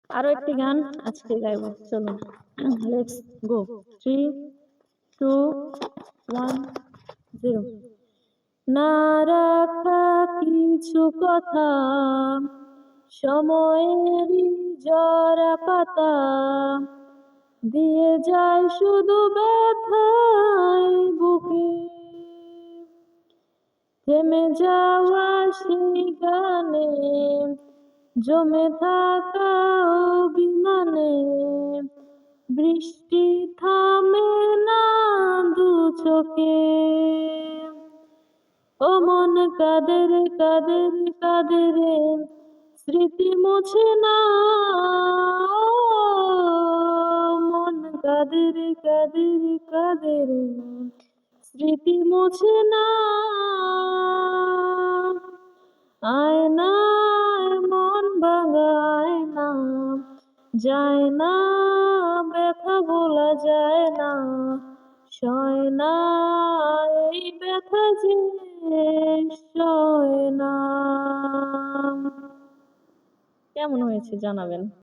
আরো একটি গান আজকে গাইব, চলুন লেটস গো। 3 2 1 0। না রাখা কিছু কথা, সময়েরই জরা পাতা, দিয়ে যায় শুধু ব্যথায় বুকে। থেমে যাওয়া সেই গানে, জমে থাকা অভিমানে, বৃষ্টি থামে না দু চোখে। ও মন কাঁদে রে কাঁদে রে কাঁদে রে, স্মৃতি মুছে না। ও মন কাঁদে রে কাঁদে রে কাঁদে রে, স্মৃতি মুছে না। আয়নায় মন ভাঙা আয়না, যায় না ব্যথা ভোলা যায় না, সয় না এই ব্যথা যে সয় না। কেমন হয়েছে জানাবেন।